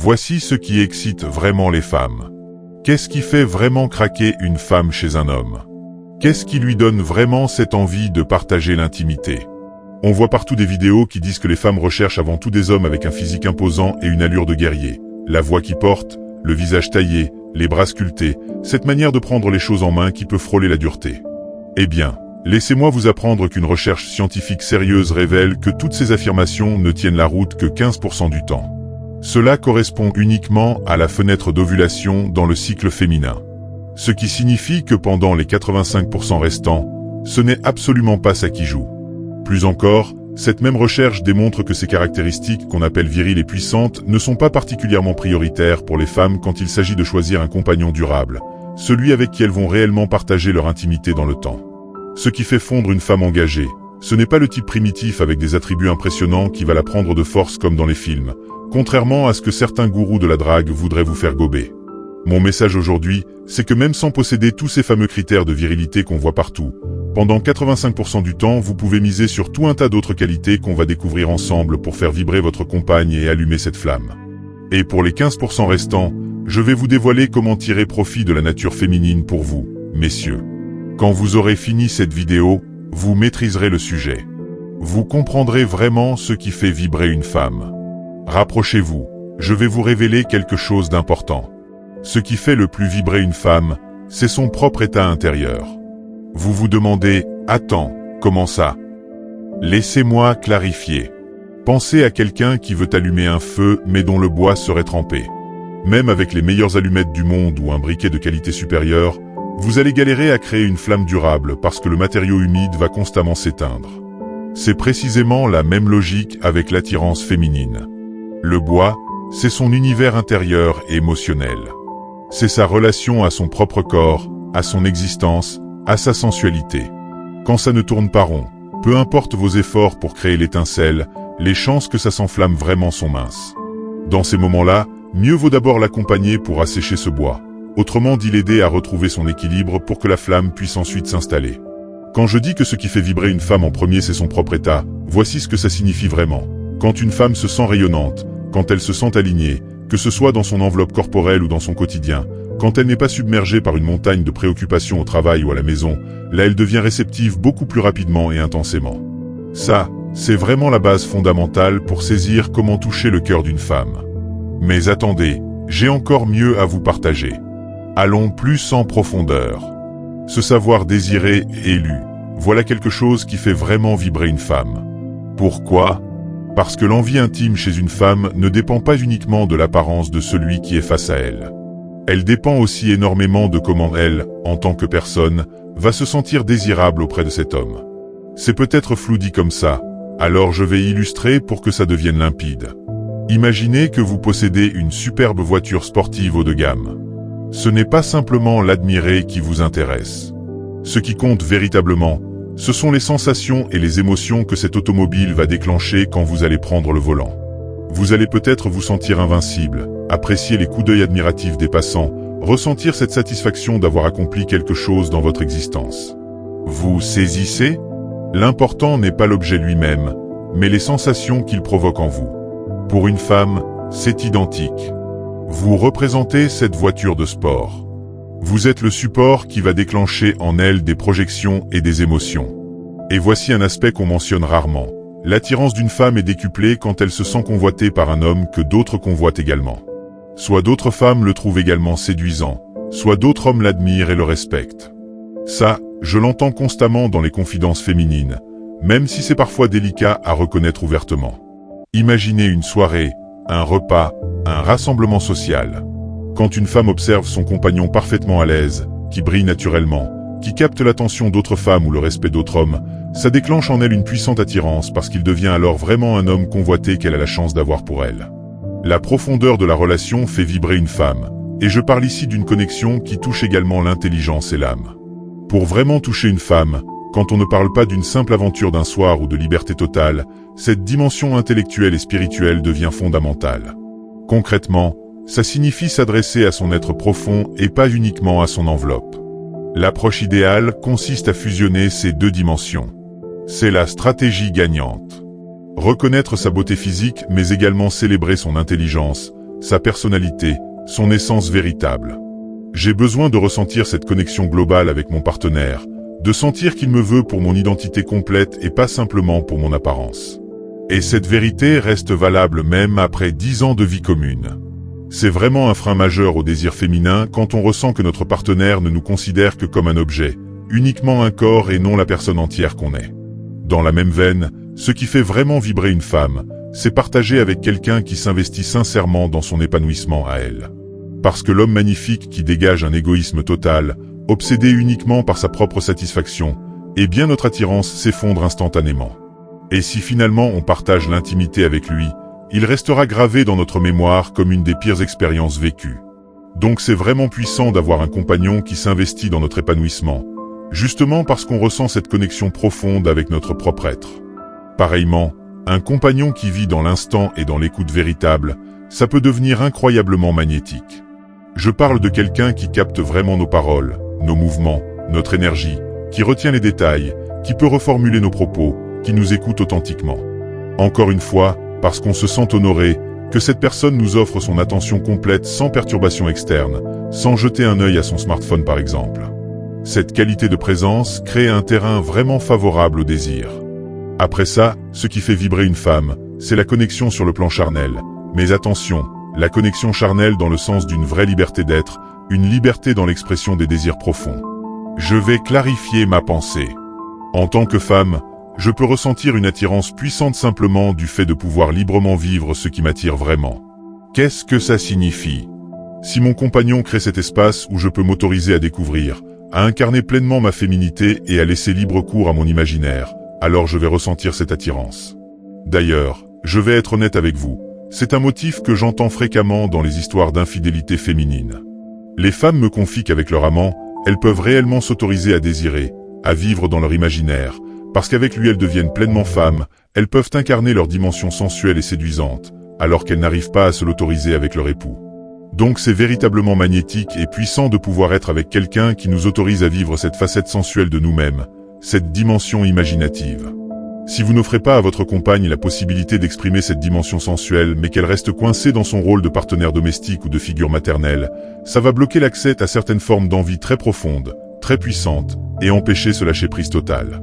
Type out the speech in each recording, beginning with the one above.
Voici ce qui excite vraiment les femmes. Qu'est-ce qui fait vraiment craquer une femme chez un homme? Qu'est-ce qui lui donne vraiment cette envie de partager l'intimité? On voit partout des vidéos qui disent que les femmes recherchent avant tout des hommes avec un physique imposant et une allure de guerrier. La voix qui porte, le visage taillé, les bras sculptés, cette manière de prendre les choses en main qui peut frôler la dureté. Eh bien, laissez-moi vous apprendre qu'une recherche scientifique sérieuse révèle que toutes ces affirmations ne tiennent la route que 15% du temps. Cela correspond uniquement à la fenêtre d'ovulation dans le cycle féminin. Ce qui signifie que pendant les 85% restants, ce n'est absolument pas ça qui joue. Plus encore, cette même recherche démontre que ces caractéristiques qu'on appelle viriles et puissantes ne sont pas particulièrement prioritaires pour les femmes quand il s'agit de choisir un compagnon durable, celui avec qui elles vont réellement partager leur intimité dans le temps. Ce qui fait fondre une femme engagée, ce n'est pas le type primitif avec des attributs impressionnants qui va la prendre de force comme dans les films, contrairement à ce que certains gourous de la drague voudraient vous faire gober. Mon message aujourd'hui, c'est que même sans posséder tous ces fameux critères de virilité qu'on voit partout, pendant 85% du temps, vous pouvez miser sur tout un tas d'autres qualités qu'on va découvrir ensemble pour faire vibrer votre compagne et allumer cette flamme. Et pour les 15% restants, je vais vous dévoiler comment tirer profit de la nature féminine pour vous, messieurs. Quand vous aurez fini cette vidéo, vous maîtriserez le sujet. Vous comprendrez vraiment ce qui fait vibrer une femme. Rapprochez-vous, je vais vous révéler quelque chose d'important. Ce qui fait le plus vibrer une femme, c'est son propre état intérieur. Vous vous demandez, attends, comment ça? Laissez-moi clarifier. Pensez à quelqu'un qui veut allumer un feu mais dont le bois serait trempé. Même avec les meilleures allumettes du monde ou un briquet de qualité supérieure, vous allez galérer à créer une flamme durable parce que le matériau humide va constamment s'éteindre. C'est précisément la même logique avec l'attirance féminine. Le bois, c'est son univers intérieur et émotionnel. C'est sa relation à son propre corps, à son existence, à sa sensualité. Quand ça ne tourne pas rond, peu importe vos efforts pour créer l'étincelle, les chances que ça s'enflamme vraiment sont minces. Dans ces moments-là, mieux vaut d'abord l'accompagner pour assécher ce bois. Autrement dit l'aider à retrouver son équilibre pour que la flamme puisse ensuite s'installer. Quand je dis que ce qui fait vibrer une femme en premier c'est son propre état, voici ce que ça signifie vraiment. Quand une femme se sent rayonnante, quand elle se sent alignée, que ce soit dans son enveloppe corporelle ou dans son quotidien, quand elle n'est pas submergée par une montagne de préoccupations au travail ou à la maison, là elle devient réceptive beaucoup plus rapidement et intensément. Ça, c'est vraiment la base fondamentale pour saisir comment toucher le cœur d'une femme. Mais attendez, j'ai encore mieux à vous partager. Allons plus en profondeur. Ce savoir désiré et élu, voilà quelque chose qui fait vraiment vibrer une femme. Pourquoi ? Parce que l'envie intime chez une femme ne dépend pas uniquement de l'apparence de celui qui est face à elle. Elle dépend aussi énormément de comment elle, en tant que personne, va se sentir désirable auprès de cet homme. C'est peut-être flou dit comme ça, alors je vais illustrer pour que ça devienne limpide. Imaginez que vous possédez une superbe voiture sportive haut de gamme. Ce n'est pas simplement l'admirer qui vous intéresse. Ce qui compte véritablement, ce sont les sensations et les émotions que cette automobile va déclencher quand vous allez prendre le volant. Vous allez peut-être vous sentir invincible, apprécier les coups d'œil admiratifs des passants, ressentir cette satisfaction d'avoir accompli quelque chose dans votre existence. Vous saisissez ? L'important n'est pas l'objet lui-même, mais les sensations qu'il provoque en vous. Pour une femme, c'est identique. Vous représentez cette voiture de sport. Vous êtes le support qui va déclencher en elle des projections et des émotions. Et voici un aspect qu'on mentionne rarement. L'attirance d'une femme est décuplée quand elle se sent convoitée par un homme que d'autres convoitent également. Soit d'autres femmes le trouvent également séduisant, soit d'autres hommes l'admirent et le respectent. Ça, je l'entends constamment dans les confidences féminines, même si c'est parfois délicat à reconnaître ouvertement. Imaginez une soirée, un repas, un rassemblement social. Quand une femme observe son compagnon parfaitement à l'aise, qui brille naturellement, qui capte l'attention d'autres femmes ou le respect d'autres hommes, ça déclenche en elle une puissante attirance parce qu'il devient alors vraiment un homme convoité qu'elle a la chance d'avoir pour elle. La profondeur de la relation fait vibrer une femme, et je parle ici d'une connexion qui touche également l'intelligence et l'âme. Pour vraiment toucher une femme, quand on ne parle pas d'une simple aventure d'un soir ou de liberté totale, cette dimension intellectuelle et spirituelle devient fondamentale. Concrètement, ça signifie s'adresser à son être profond et pas uniquement à son enveloppe. L'approche idéale consiste à fusionner ces deux dimensions. C'est la stratégie gagnante. Reconnaître sa beauté physique mais également célébrer son intelligence, sa personnalité, son essence véritable. J'ai besoin de ressentir cette connexion globale avec mon partenaire, de sentir qu'il me veut pour mon identité complète et pas simplement pour mon apparence. Et cette vérité reste valable même après 10 ans de vie commune. C'est vraiment un frein majeur au désir féminin quand on ressent que notre partenaire ne nous considère que comme un objet, uniquement un corps et non la personne entière qu'on est. Dans la même veine, ce qui fait vraiment vibrer une femme, c'est partager avec quelqu'un qui s'investit sincèrement dans son épanouissement à elle. Parce que l'homme magnifique qui dégage un égoïsme total, obsédé uniquement par sa propre satisfaction, eh bien notre attirance s'effondre instantanément. Et si finalement on partage l'intimité avec lui, il restera gravé dans notre mémoire comme une des pires expériences vécues. Donc c'est vraiment puissant d'avoir un compagnon qui s'investit dans notre épanouissement, justement parce qu'on ressent cette connexion profonde avec notre propre être. Pareillement, un compagnon qui vit dans l'instant et dans l'écoute véritable, ça peut devenir incroyablement magnétique. Je parle de quelqu'un qui capte vraiment nos paroles, nos mouvements, notre énergie, qui retient les détails, qui peut reformuler nos propos, qui nous écoute authentiquement. Encore une fois, parce qu'on se sent honoré, que cette personne nous offre son attention complète sans perturbation externe, sans jeter un œil à son smartphone par exemple. Cette qualité de présence crée un terrain vraiment favorable au désir. Après ça, ce qui fait vibrer une femme, c'est la connexion sur le plan charnel. Mais attention, la connexion charnelle dans le sens d'une vraie liberté d'être, une liberté dans l'expression des désirs profonds. Je vais clarifier ma pensée. En tant que femme, je peux ressentir une attirance puissante simplement du fait de pouvoir librement vivre ce qui m'attire vraiment. Qu'est-ce que ça signifie? Si mon compagnon crée cet espace où je peux m'autoriser à découvrir, à incarner pleinement ma féminité et à laisser libre cours à mon imaginaire, alors je vais ressentir cette attirance. D'ailleurs, je vais être honnête avec vous, c'est un motif que j'entends fréquemment dans les histoires d'infidélité féminine. Les femmes me confient qu'avec leur amant, elles peuvent réellement s'autoriser à désirer, à vivre dans leur imaginaire, parce qu'avec lui elles deviennent pleinement femmes, elles peuvent incarner leur dimension sensuelle et séduisante, alors qu'elles n'arrivent pas à se l'autoriser avec leur époux. Donc c'est véritablement magnétique et puissant de pouvoir être avec quelqu'un qui nous autorise à vivre cette facette sensuelle de nous-mêmes, cette dimension imaginative. Si vous n'offrez pas à votre compagne la possibilité d'exprimer cette dimension sensuelle mais qu'elle reste coincée dans son rôle de partenaire domestique ou de figure maternelle, ça va bloquer l'accès à certaines formes d'envie très profondes, très puissantes, et empêcher ce lâcher-prise total.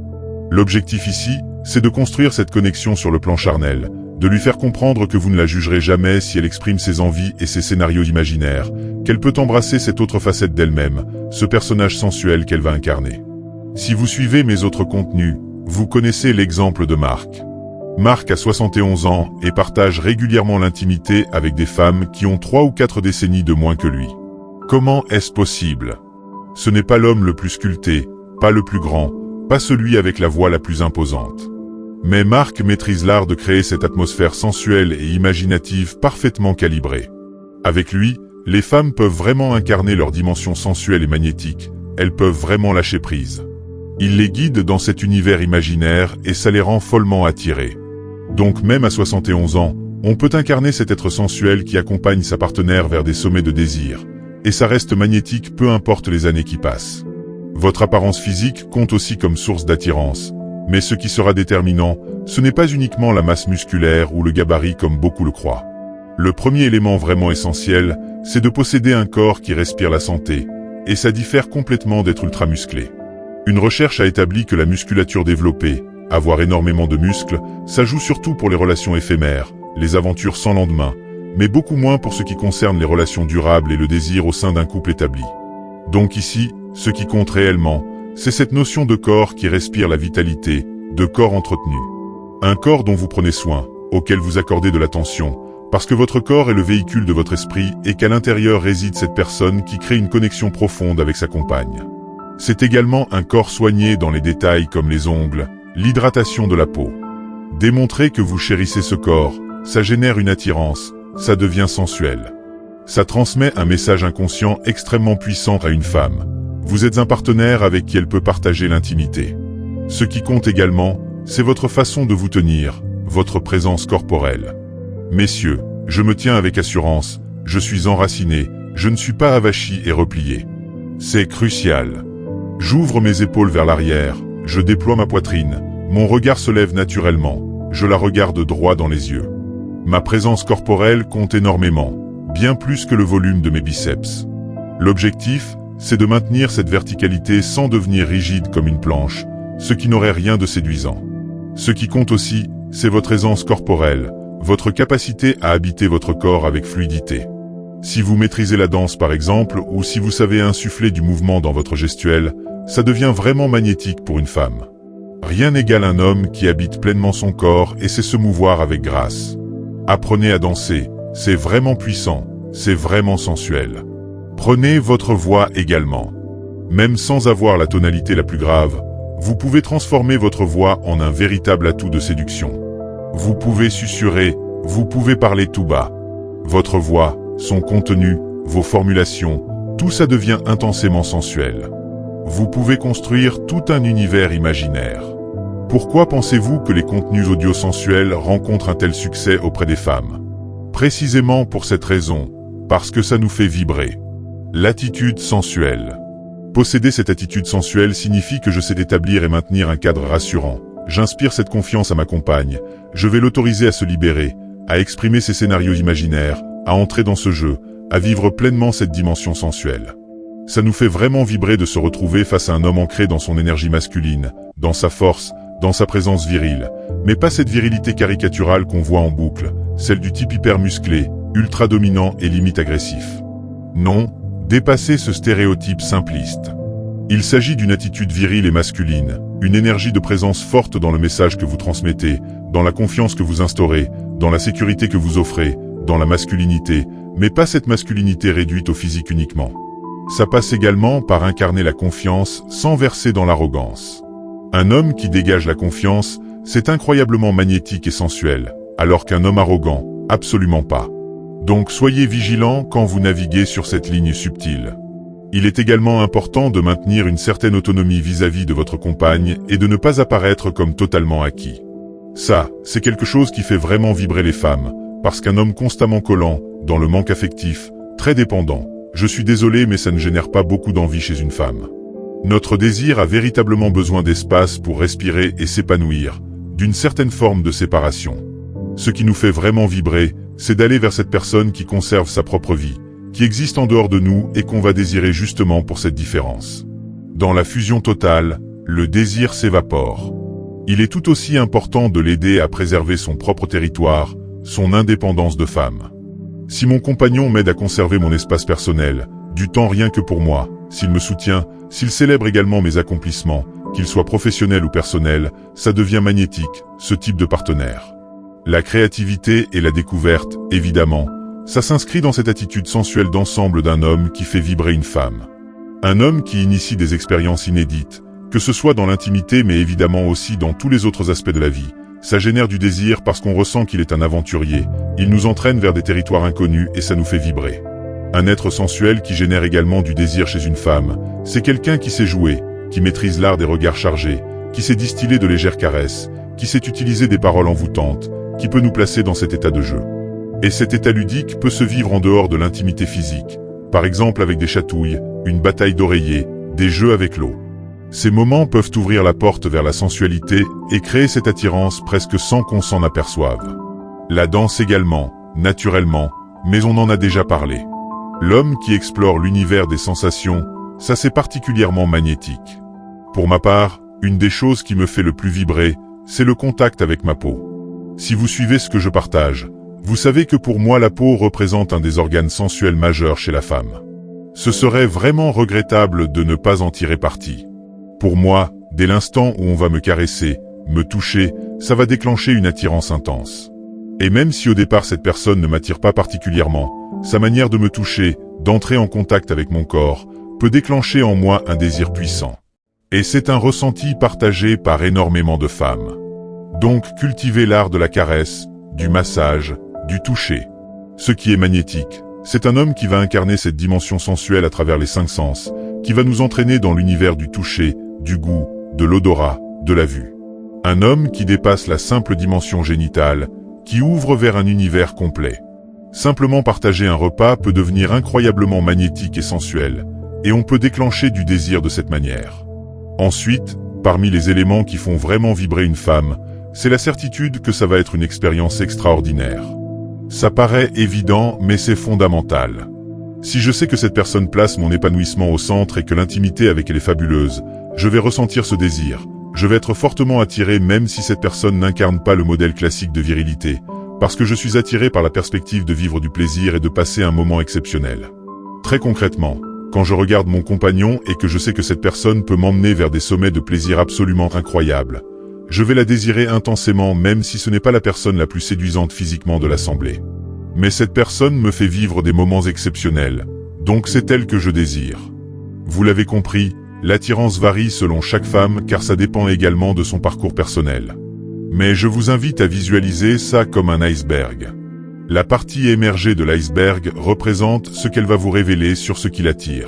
L'objectif ici, c'est de construire cette connexion sur le plan charnel, de lui faire comprendre que vous ne la jugerez jamais si elle exprime ses envies et ses scénarios imaginaires, qu'elle peut embrasser cette autre facette d'elle-même, ce personnage sensuel qu'elle va incarner. Si vous suivez mes autres contenus, vous connaissez l'exemple de Marc. Marc a 71 ans et partage régulièrement l'intimité avec des femmes qui ont 3 ou 4 décennies de moins que lui. Comment est-ce possible? Ce n'est pas l'homme le plus sculpté, pas le plus grand, pas celui avec la voix la plus imposante. Mais Marc maîtrise l'art de créer cette atmosphère sensuelle et imaginative parfaitement calibrée. Avec lui, les femmes peuvent vraiment incarner leur dimension sensuelle et magnétique, elles peuvent vraiment lâcher prise. Il les guide dans cet univers imaginaire et ça les rend follement attirés. Donc même à 71 ans, on peut incarner cet être sensuel qui accompagne sa partenaire vers des sommets de désir. Et ça reste magnétique peu importe les années qui passent. Votre apparence physique compte aussi comme source d'attirance, mais ce qui sera déterminant, ce n'est pas uniquement la masse musculaire ou le gabarit comme beaucoup le croient. Le premier élément vraiment essentiel, c'est de posséder un corps qui respire la santé, et ça diffère complètement d'être ultra musclé. Une recherche a établi que la musculature développée, avoir énormément de muscles, ça joue surtout pour les relations éphémères, les aventures sans lendemain, mais beaucoup moins pour ce qui concerne les relations durables et le désir au sein d'un couple établi. Donc ici, ce qui compte réellement, c'est cette notion de corps qui respire la vitalité, de corps entretenu. Un corps dont vous prenez soin, auquel vous accordez de l'attention, parce que votre corps est le véhicule de votre esprit et qu'à l'intérieur réside cette personne qui crée une connexion profonde avec sa compagne. C'est également un corps soigné dans les détails comme les ongles, l'hydratation de la peau. Démontrez que vous chérissez ce corps, ça génère une attirance, ça devient sensuel. Ça transmet un message inconscient extrêmement puissant à une femme. Vous êtes un partenaire avec qui elle peut partager l'intimité. Ce qui compte également, c'est votre façon de vous tenir, votre présence corporelle. Messieurs, je me tiens avec assurance, je suis enraciné, je ne suis pas avachi et replié. C'est crucial. J'ouvre mes épaules vers l'arrière, je déploie ma poitrine, mon regard se lève naturellement, je la regarde droit dans les yeux. Ma présence corporelle compte énormément. bien plus que le volume de mes biceps. L'objectif, c'est de maintenir cette verticalité sans devenir rigide comme une planche, ce qui n'aurait rien de séduisant. Ce qui compte aussi, c'est votre aisance corporelle, votre capacité à habiter votre corps avec fluidité. Si vous maîtrisez la danse par exemple, ou si vous savez insuffler du mouvement dans votre gestuelle, ça devient vraiment magnétique pour une femme. Rien n'égale un homme qui habite pleinement son corps et sait se mouvoir avec grâce. Apprenez à danser, c'est vraiment puissant, c'est vraiment sensuel. Prenez votre voix également. Même sans avoir la tonalité la plus grave, vous pouvez transformer votre voix en un véritable atout de séduction. Vous pouvez susurrer, vous pouvez parler tout bas. Votre voix, son contenu, vos formulations, tout ça devient intensément sensuel. Vous pouvez construire tout un univers imaginaire. Pourquoi pensez-vous que les contenus audio sensuels rencontrent un tel succès auprès des femmes? Précisément pour cette raison, parce que ça nous fait vibrer. L'attitude sensuelle. Posséder cette attitude sensuelle signifie que je sais établir et maintenir un cadre rassurant. J'inspire cette confiance à ma compagne, je vais l'autoriser à se libérer, à exprimer ses scénarios imaginaires, à entrer dans ce jeu, à vivre pleinement cette dimension sensuelle. Ça nous fait vraiment vibrer de se retrouver face à un homme ancré dans son énergie masculine, dans sa force, dans sa présence virile, mais pas cette virilité caricaturale qu'on voit en boucle, celle du type hyper musclé, ultra dominant et limite agressif. Non, dépassez ce stéréotype simpliste. Il s'agit d'une attitude virile et masculine, une énergie de présence forte dans le message que vous transmettez, dans la confiance que vous instaurez, dans la sécurité que vous offrez, dans la masculinité, mais pas cette masculinité réduite au physique uniquement. Ça passe également par incarner la confiance sans verser dans l'arrogance. Un homme qui dégage la confiance, c'est incroyablement magnétique et sensuel, alors qu'un homme arrogant, absolument pas. Donc soyez vigilants quand vous naviguez sur cette ligne subtile. Il est également important de maintenir une certaine autonomie vis-à-vis de votre compagne et de ne pas apparaître comme totalement acquis. Ça, c'est quelque chose qui fait vraiment vibrer les femmes, parce qu'un homme constamment collant, dans le manque affectif, très dépendant, je suis désolé mais ça ne génère pas beaucoup d'envie chez une femme. Notre désir a véritablement besoin d'espace pour respirer et s'épanouir, d'une certaine forme de séparation. Ce qui nous fait vraiment vibrer, c'est d'aller vers cette personne qui conserve sa propre vie, qui existe en dehors de nous et qu'on va désirer justement pour cette différence. Dans la fusion totale, le désir s'évapore. Il est tout aussi important de l'aider à préserver son propre territoire, son indépendance de femme. Si mon compagnon m'aide à conserver mon espace personnel, du temps rien que pour moi, s'il me soutient, s'il célèbre également mes accomplissements, qu'ils soient professionnels ou personnels, ça devient magnétique, ce type de partenaire. La créativité et la découverte, évidemment, ça s'inscrit dans cette attitude sensuelle d'ensemble d'un homme qui fait vibrer une femme. Un homme qui initie des expériences inédites, que ce soit dans l'intimité mais évidemment aussi dans tous les autres aspects de la vie. Ça génère du désir parce qu'on ressent qu'il est un aventurier, il nous entraîne vers des territoires inconnus et ça nous fait vibrer. Un être sensuel qui génère également du désir chez une femme, c'est quelqu'un qui sait jouer, qui maîtrise l'art des regards chargés, qui sait distiller de légères caresses, qui sait utiliser des paroles envoûtantes, qui peut nous placer dans cet état de jeu. Et cet état ludique peut se vivre en dehors de l'intimité physique, par exemple avec des chatouilles, une bataille d'oreillers, des jeux avec l'eau. Ces moments peuvent ouvrir la porte vers la sensualité et créer cette attirance presque sans qu'on s'en aperçoive. La danse également, naturellement, mais on en a déjà parlé. L'homme qui explore l'univers des sensations, ça c'est particulièrement magnétique. Pour ma part, une des choses qui me fait le plus vibrer, c'est le contact avec ma peau. Si vous suivez ce que je partage, vous savez que pour moi la peau représente un des organes sensuels majeurs chez la femme. Ce serait vraiment regrettable de ne pas en tirer parti. Pour moi, dès l'instant où on va me caresser, me toucher, ça va déclencher une attirance intense. Et même si au départ cette personne ne m'attire pas particulièrement, sa manière de me toucher, d'entrer en contact avec mon corps, peut déclencher en moi un désir puissant. Et c'est un ressenti partagé par énormément de femmes. Donc cultivez l'art de la caresse, du massage, du toucher. Ce qui est magnétique, c'est un homme qui va incarner cette dimension sensuelle à travers les 5 sens, qui va nous entraîner dans l'univers du toucher, du goût, de l'odorat, de la vue. Un homme qui dépasse la simple dimension génitale, qui ouvre vers un univers complet. Simplement partager un repas peut devenir incroyablement magnétique et sensuel, et on peut déclencher du désir de cette manière. Ensuite, parmi les éléments qui font vraiment vibrer une femme, c'est la certitude que ça va être une expérience extraordinaire. Ça paraît évident, mais c'est fondamental. Si je sais que cette personne place mon épanouissement au centre et que l'intimité avec elle est fabuleuse, je vais ressentir ce désir. Je vais être fortement attiré même si cette personne n'incarne pas le modèle classique de virilité, parce que je suis attiré par la perspective de vivre du plaisir et de passer un moment exceptionnel. Très concrètement, quand je regarde mon compagnon et que je sais que cette personne peut m'emmener vers des sommets de plaisir absolument incroyables, je vais la désirer intensément même si ce n'est pas la personne la plus séduisante physiquement de l'assemblée. Mais cette personne me fait vivre des moments exceptionnels, donc c'est elle que je désire. Vous l'avez compris, l'attirance varie selon chaque femme car ça dépend également de son parcours personnel. Mais je vous invite à visualiser ça comme un iceberg. La partie émergée de l'iceberg représente ce qu'elle va vous révéler sur ce qui l'attire.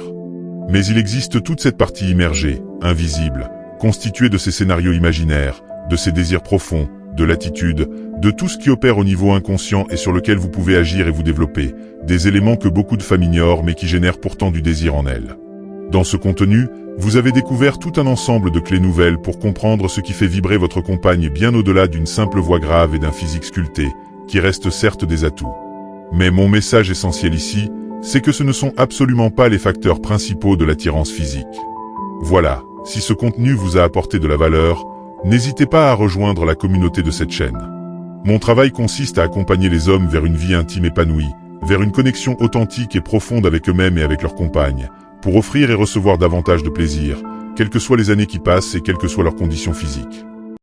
Mais il existe toute cette partie immergée, invisible, constituée de ces scénarios imaginaires, de ces désirs profonds, de l'attitude, de tout ce qui opère au niveau inconscient et sur lequel vous pouvez agir et vous développer, des éléments que beaucoup de femmes ignorent mais qui génèrent pourtant du désir en elles. Dans ce contenu, vous avez découvert tout un ensemble de clés nouvelles pour comprendre ce qui fait vibrer votre compagne bien au-delà d'une simple voix grave et d'un physique sculpté, qui restent certes des atouts. Mais mon message essentiel ici, c'est que ce ne sont absolument pas les facteurs principaux de l'attirance physique. Voilà, si ce contenu vous a apporté de la valeur, n'hésitez pas à rejoindre la communauté de cette chaîne. Mon travail consiste à accompagner les hommes vers une vie intime épanouie, vers une connexion authentique et profonde avec eux-mêmes et avec leurs compagnes, pour offrir et recevoir davantage de plaisir, quelles que soient les années qui passent et quelles que soient leurs conditions physiques.